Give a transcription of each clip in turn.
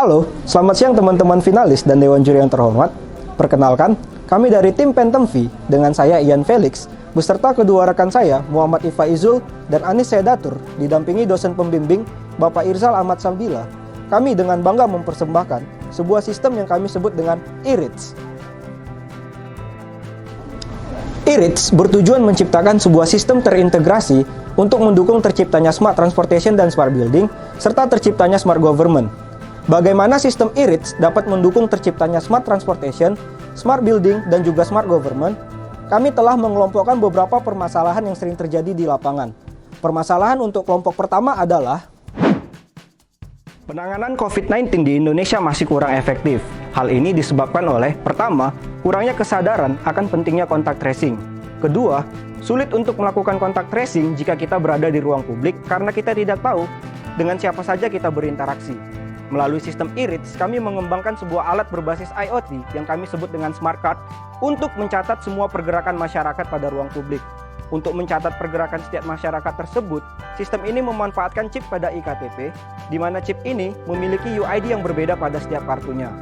Halo, selamat siang teman-teman finalis dan Dewan Juri yang terhormat. Perkenalkan, kami dari tim Phantom V dengan saya Ian Felix, beserta kedua rekan saya Muhammad Ifaizul dan Anis Sedatur, didampingi dosen pembimbing Bapak Irzal Ahmad Sambila. Kami dengan bangga mempersembahkan sebuah sistem yang kami sebut dengan IRITS. IRITS bertujuan menciptakan sebuah sistem terintegrasi untuk mendukung terciptanya smart transportation dan smart building, serta terciptanya smart government. Bagaimana sistem IRITS dapat mendukung terciptanya smart transportation, smart building, dan juga smart government? Kami telah mengelompokkan beberapa permasalahan yang sering terjadi di lapangan. Permasalahan untuk kelompok pertama adalah penanganan COVID-19 di Indonesia masih kurang efektif. Hal ini disebabkan oleh, pertama, kurangnya kesadaran akan pentingnya kontak tracing. Kedua, sulit untuk melakukan kontak tracing jika kita berada di ruang publik karena kita tidak tahu dengan siapa saja kita berinteraksi. Melalui sistem IRITS, kami mengembangkan sebuah alat berbasis IoT yang kami sebut dengan Smart Card untuk mencatat semua pergerakan masyarakat pada ruang publik. Untuk mencatat pergerakan setiap masyarakat tersebut, sistem ini memanfaatkan chip pada iKTP, di mana chip ini memiliki UID yang berbeda pada setiap kartunya.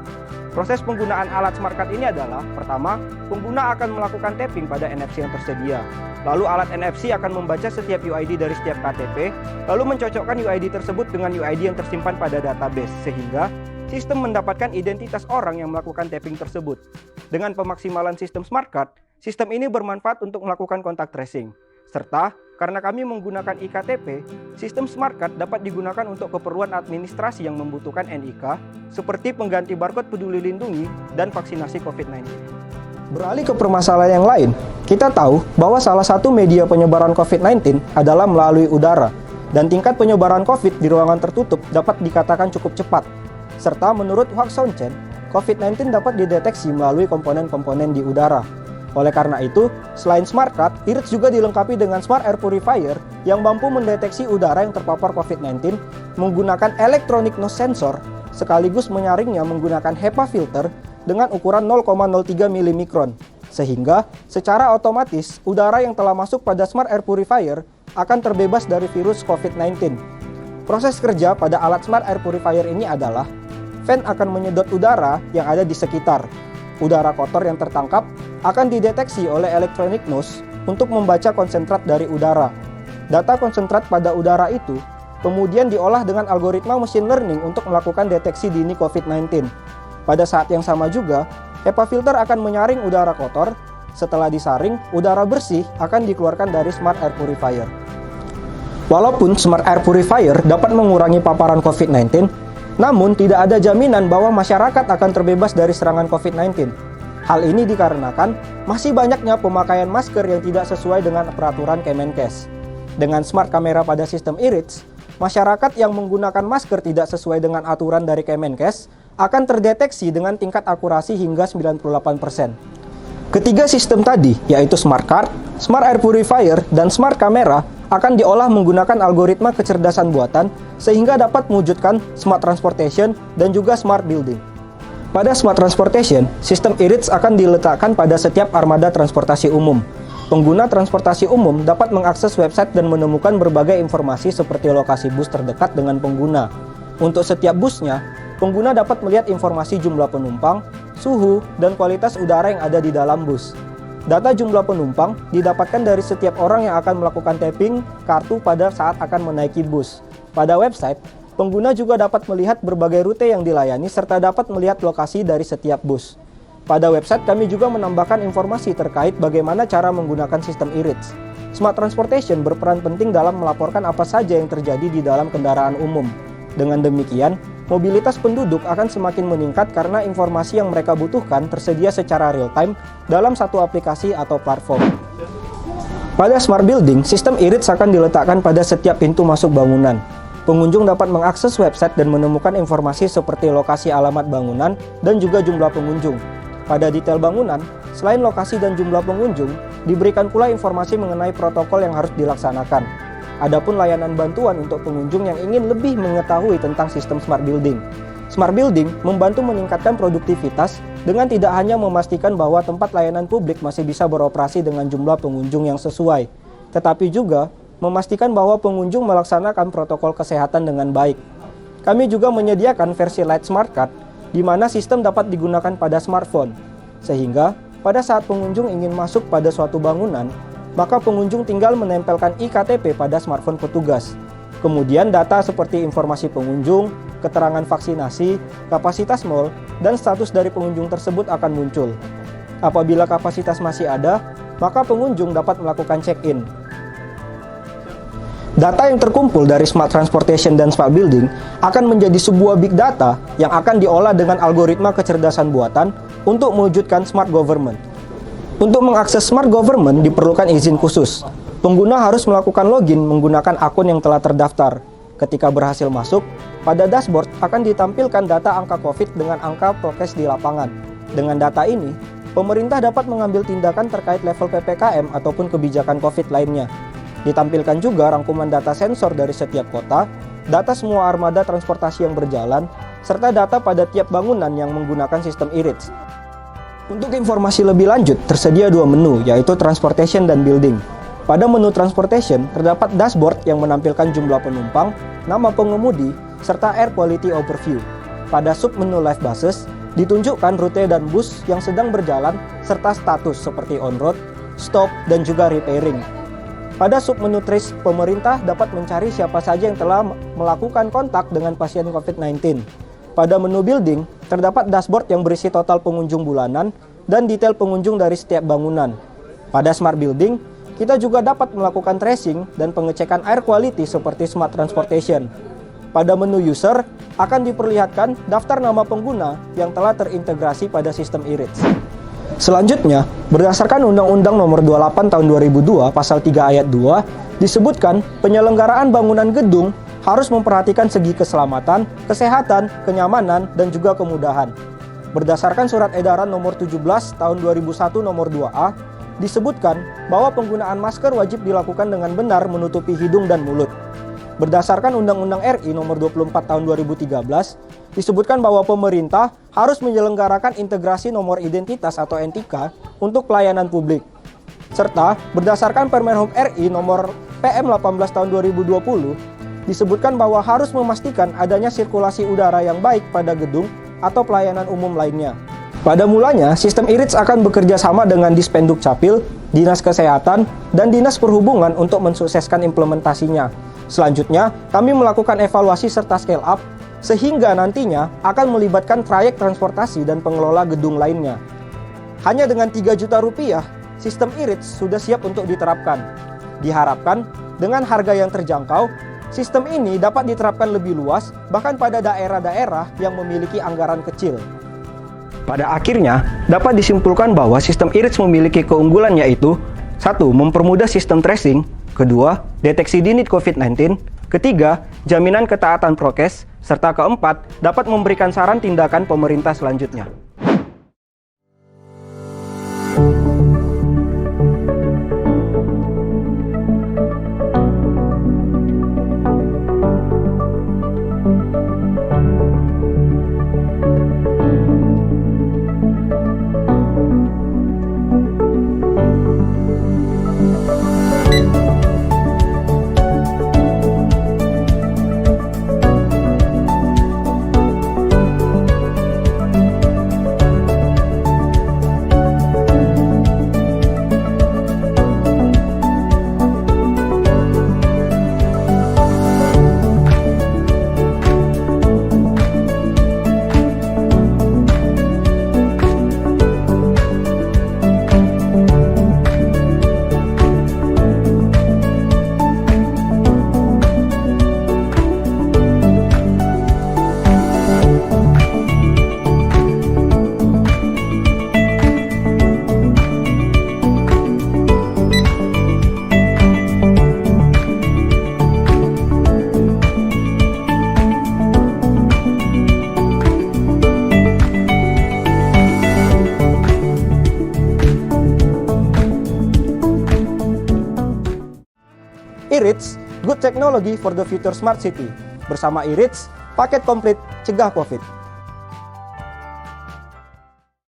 Proses penggunaan alat Smart Card ini adalah, pertama, pengguna akan melakukan tapping pada NFC yang tersedia. Lalu alat NFC akan membaca setiap UID dari setiap KTP, lalu mencocokkan UID tersebut dengan UID yang tersimpan pada database, sehingga sistem mendapatkan identitas orang yang melakukan tapping tersebut. Dengan pemaksimalan sistem Smart Card, sistem ini bermanfaat untuk melakukan kontak tracing. Serta, karena kami menggunakan iKTP, sistem Smart Card dapat digunakan untuk keperluan administrasi yang membutuhkan NIK, seperti pengganti barcode peduli lindungi dan vaksinasi COVID-19. Beralih ke permasalahan yang lain, kita tahu bahwa salah satu media penyebaran COVID-19 adalah melalui udara, dan tingkat penyebaran COVID di ruangan tertutup dapat dikatakan cukup cepat. Serta menurut Hwang Soon-chen, COVID-19 dapat dideteksi melalui komponen-komponen di udara. Oleh karena itu, selain Smart Card, IRITS juga dilengkapi dengan Smart Air Purifier yang mampu mendeteksi udara yang terpapar COVID-19 menggunakan electronic nose sensor, sekaligus menyaringnya menggunakan HEPA filter dengan ukuran 0,03 mm, sehingga secara otomatis udara yang telah masuk pada Smart Air Purifier akan terbebas dari virus COVID-19. Proses kerja pada alat Smart Air Purifier ini adalah fan akan menyedot udara yang ada di sekitar. Udara kotor yang tertangkap akan dideteksi oleh electronic nose untuk membaca konsentrat dari udara. Data konsentrat pada udara itu kemudian diolah dengan algoritma machine learning untuk melakukan deteksi dini COVID-19. Pada saat yang sama juga, HEPA filter akan menyaring udara kotor. Setelah disaring, udara bersih akan dikeluarkan dari Smart Air Purifier. Walaupun Smart Air Purifier dapat mengurangi paparan COVID-19, namun tidak ada jaminan bahwa masyarakat akan terbebas dari serangan COVID-19. Hal ini dikarenakan masih banyaknya pemakaian masker yang tidak sesuai dengan peraturan Kemenkes. Dengan smart kamera pada sistem IRITS, masyarakat yang menggunakan masker tidak sesuai dengan aturan dari Kemenkes akan terdeteksi dengan tingkat akurasi hingga 98%. Ketiga sistem tadi, yaitu Smart Card, Smart Air Purifier, dan Smart Camera, akan diolah menggunakan algoritma kecerdasan buatan sehingga dapat mewujudkan Smart Transportation dan juga Smart Building. Pada Smart Transportation, sistem IRITS akan diletakkan pada setiap armada transportasi umum. Pengguna transportasi umum dapat mengakses website dan menemukan berbagai informasi seperti lokasi bus terdekat dengan pengguna. Untuk setiap busnya, pengguna dapat melihat informasi jumlah penumpang, suhu, dan kualitas udara yang ada di dalam bus. Data jumlah penumpang didapatkan dari setiap orang yang akan melakukan tapping kartu pada saat akan menaiki bus. Pada website, pengguna juga dapat melihat berbagai rute yang dilayani serta dapat melihat lokasi dari setiap bus. Pada website kami juga menambahkan informasi terkait bagaimana cara menggunakan sistem IRITS. Smart Transportation berperan penting dalam melaporkan apa saja yang terjadi di dalam kendaraan umum. Dengan demikian, mobilitas penduduk akan semakin meningkat karena informasi yang mereka butuhkan tersedia secara real-time dalam satu aplikasi atau platform. Pada Smart Building, sistem IRITS akan diletakkan pada setiap pintu masuk bangunan. Pengunjung dapat mengakses website dan menemukan informasi seperti lokasi alamat bangunan dan juga jumlah pengunjung. Pada detail bangunan, selain lokasi dan jumlah pengunjung, diberikan pula informasi mengenai protokol yang harus dilaksanakan. Adapun layanan bantuan untuk pengunjung yang ingin lebih mengetahui tentang sistem Smart Building. Smart Building membantu meningkatkan produktivitas dengan tidak hanya memastikan bahwa tempat layanan publik masih bisa beroperasi dengan jumlah pengunjung yang sesuai, tetapi juga memastikan bahwa pengunjung melaksanakan protokol kesehatan dengan baik. kami juga menyediakan versi Lite Smart Card di mana sistem dapat digunakan pada smartphone. Sehingga pada saat pengunjung ingin masuk pada suatu bangunan, maka pengunjung tinggal menempelkan iKTP pada smartphone petugas. Kemudian data seperti informasi pengunjung, keterangan vaksinasi, kapasitas mal, dan status dari pengunjung tersebut akan muncul. Apabila kapasitas masih ada, maka pengunjung dapat melakukan check-in. Data yang terkumpul dari Smart Transportation dan Smart Building akan menjadi sebuah big data yang akan diolah dengan algoritma kecerdasan buatan untuk mewujudkan Smart Government. Untuk mengakses Smart Government diperlukan izin khusus. Pengguna harus melakukan login menggunakan akun yang telah terdaftar. Ketika berhasil masuk, pada dashboard akan ditampilkan data angka COVID dengan angka prokes di lapangan. Dengan data ini, pemerintah dapat mengambil tindakan terkait level PPKM ataupun kebijakan COVID lainnya. Ditampilkan juga rangkuman data sensor dari setiap kota, data semua armada transportasi yang berjalan, serta data pada tiap bangunan yang menggunakan sistem e-READS. Untuk informasi lebih lanjut, tersedia dua menu, yaitu Transportation dan Building. Pada menu Transportation, terdapat dashboard yang menampilkan jumlah penumpang, nama pengemudi, serta Air Quality Overview. Pada submenu Live Buses, ditunjukkan rute dan bus yang sedang berjalan serta status seperti on-road, stop, dan juga repairing. Pada submenu Trace, pemerintah dapat mencari siapa saja yang telah melakukan kontak dengan pasien COVID-19. Pada menu Building, terdapat dashboard yang berisi total pengunjung bulanan dan detail pengunjung dari setiap bangunan. Pada Smart Building, kita juga dapat melakukan tracing dan pengecekan air quality seperti Smart Transportation. Pada menu User, akan diperlihatkan daftar nama pengguna yang telah terintegrasi pada sistem e-READS. Selanjutnya, berdasarkan Undang-Undang Nomor 28 Tahun 2002 Pasal 3 Ayat 2, disebutkan penyelenggaraan bangunan gedung harus memperhatikan segi keselamatan, kesehatan, kenyamanan, dan juga kemudahan. Berdasarkan Surat Edaran Nomor 17 Tahun 2001 Nomor 2A, disebutkan bahwa penggunaan masker wajib dilakukan dengan benar menutupi hidung dan mulut. Berdasarkan Undang-Undang RI Nomor 24 Tahun 2013, disebutkan bahwa pemerintah harus menyelenggarakan integrasi nomor identitas atau NIK untuk pelayanan publik. Serta berdasarkan Permen Hub RI Nomor PM 18 Tahun 2020, disebutkan bahwa harus memastikan adanya sirkulasi udara yang baik pada gedung atau pelayanan umum lainnya. Pada mulanya, sistem e-READS akan bekerja sama dengan Dispenduk Capil, Dinas Kesehatan, dan Dinas Perhubungan untuk mensukseskan implementasinya. Selanjutnya, kami melakukan evaluasi serta scale up, sehingga nantinya akan melibatkan trayek transportasi dan pengelola gedung lainnya. Hanya dengan 3 juta rupiah, sistem e-READS sudah siap untuk diterapkan. Diharapkan, dengan harga yang terjangkau, sistem ini dapat diterapkan lebih luas, bahkan pada daerah-daerah yang memiliki anggaran kecil. Pada akhirnya, dapat disimpulkan bahwa sistem e-READS memiliki keunggulan yaitu 1. Mempermudah sistem tracing, 2. Deteksi dini COVID-19, 3. Jaminan ketaatan prokes, serta 4. Dapat memberikan saran tindakan pemerintah selanjutnya. e-READS, Good Technology for the Future Smart City. Bersama e-READS, paket komplit cegah COVID.